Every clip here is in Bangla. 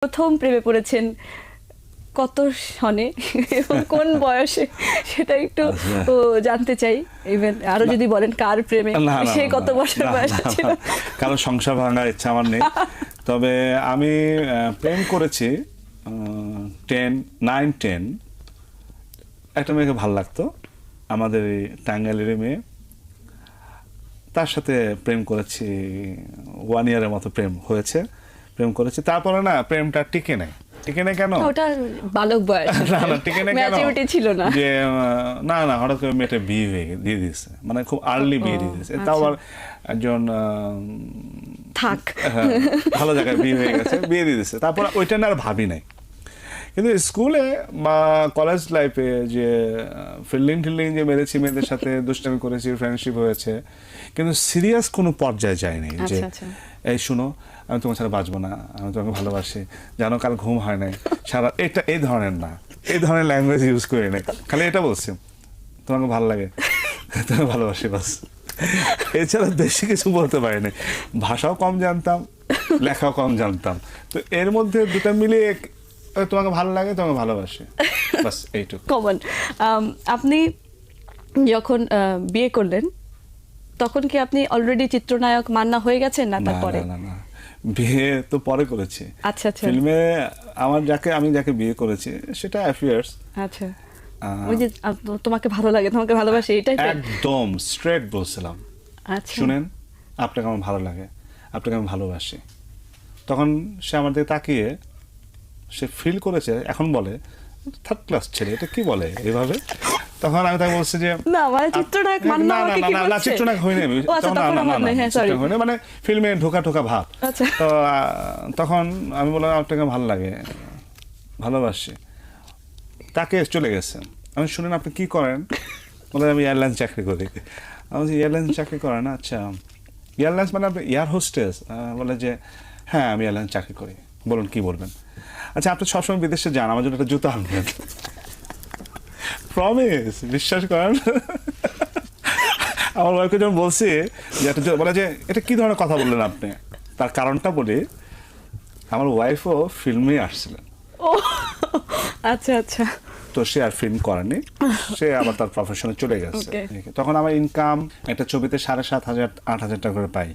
প্রথম প্রেমে পড়েছেন কত সনে এবং কোন বয়সে সেটা একটু জানতে চাই। ইভেন আরো যদি বলেন কার প্রেমে, সে কত বছর বয়সে ছিল? কারণ সংসার ভাঙার ইচ্ছা আমার নেই। তবে আমি প্রেম করেছি 9-10 একটা মেয়েকে ভালো লাগতো, আমাদের এই টাঙ্গাইলের মেয়ে। তার সাথে প্রেম করেছি, 1 ইয়ারের মতো প্রেম হয়েছে, প্রেম করেছি। তারপরে না প্রেমটা টিকে নেই। টিকে নেই কেন? ওটা বালক বয়স, না টিকে নেই কেন? ম্যাচুরিটি ছিল না যে না হঠাৎ করে মেয়েটা বিয়ে দিয়ে দিয়েছে, মানে খুব আর্লি বিয়ে দিয়ে দিয়েছে। তাও আবার একজন থাক ভালো জায়গায় বিয়ে হয়ে গেছে, বিয়ে দিয়ে দিয়েছে। তারপর ওইটা না আর ভাবি নাই। কিন্তু স্কুলে বা কলেজ লাইফে যে ফিল্ডিং যে মেরেছি, মেয়েদের সাথে দুষ্টামি করেছি, ফ্রেন্ডশিপ হয়েছে, কিন্তু সিরিয়াস কোনো পর্যায়ে যায়নি। যে এই শুনো, আমি তোমার সাথে বাঁচবো না, আমি তোমাকে ভালোবাসি, জানো কাল ঘুম হয় নাই সারা, এটা এই ধরনের না, এই ধরনের ল্যাঙ্গুয়েজ ইউজ করি নাই। খালি এটা বলছি, তোমাকে ভালো লাগে, তোমাকে ভালোবাসি, বাস। এছাড়া বেশি কিছু বলতে পারিনি। ভাষাও কম জানতাম, লেখাও কম জানতাম। তো এর মধ্যে দুটা মিলিয়ে তোমাকে ভালো লাগে, তোমাকে ভালোবাসে, বাস এইটুকু। কমন। আপনি যখন বিয়ে করলেন তখন কি আপনি অলরেডি চিত্রনায়ক মান্না হয়ে গেছেন না তারপরে? না, বিয়ে তো পরে করেছি। আচ্ছা আচ্ছা। ফিল্মে আমি যাকে বিয়ে করেছি সেটা অ্যাফেয়ার্স। আচ্ছা, ওই যে তোমাকে ভালো লাগে, তোমাকে ভালোবাসে, এটাই একদম স্ট্রেট বলছিলাম। আচ্ছা, শুনেন, আপনাকে আমার ভালো লাগে, আপনাকে আমি ভালোবাসি। তখন সে আমার দিকে তাকিয়ে সে ফিল করেছে, এখন বলে থার্ড ক্লাস ছেলে, এটা কি বলে এভাবে। তখন আমি তাকে বলছি যে না, মানে চিত্রনায়ক মান্না আমাকে কি বলছে? না, চিত্রনায়ক হইনি আমি। না, মানে ফিল্মে ঢোকা ভাব। তো তখন আমি বললাম আপনাকে ভালো লাগে, ভালোবাসি। তাকে চলে গেছে। আমি শুনেন আপনি কি করেন? বলে আমি এয়ারলাইন্স চাকরি করি। আমি বলছি এয়ারলাইন্স চাকরি করেন? আচ্ছা, এয়ারলাইন্স মানে আপনি এয়ার হোস্টেস? বলে যে হ্যাঁ আমি এয়ারলাইন্স চাকরি করি। বলুন কি বলবেন? আচ্ছা, আপনি সবসময় বিদেশে যান, আমার জন্য একটা জুতো আনবেন। প্রমিস, বিশ্বাস করেন। আমার ওয়াইফকে যখন বলছি যে একটা বলে যে এটা কি ধরনের কথা বললেন আপনি, তার কারণটা বলি। আমার ওয়াইফও ফিল্মে আসছিলেন। ও আচ্ছা আচ্ছা। তো সে আর ফিল্ম করেনি, সে আবার তার প্রফেশনে চলে গেছে। তখন আমার ইনকাম একটা ছবিতে 7,500-8,000 টাকা করে পাই।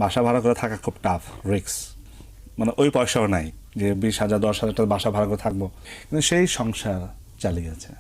বাসা ভাড়া করে থাকা খুব টাফ, রিস্ক, মানে ওই পয়সাও নাই যে 20,000-10,000 টাকা বাসা ভাড়া করে থাকবো। কিন্তু সেই সংসার চালিয়েছে।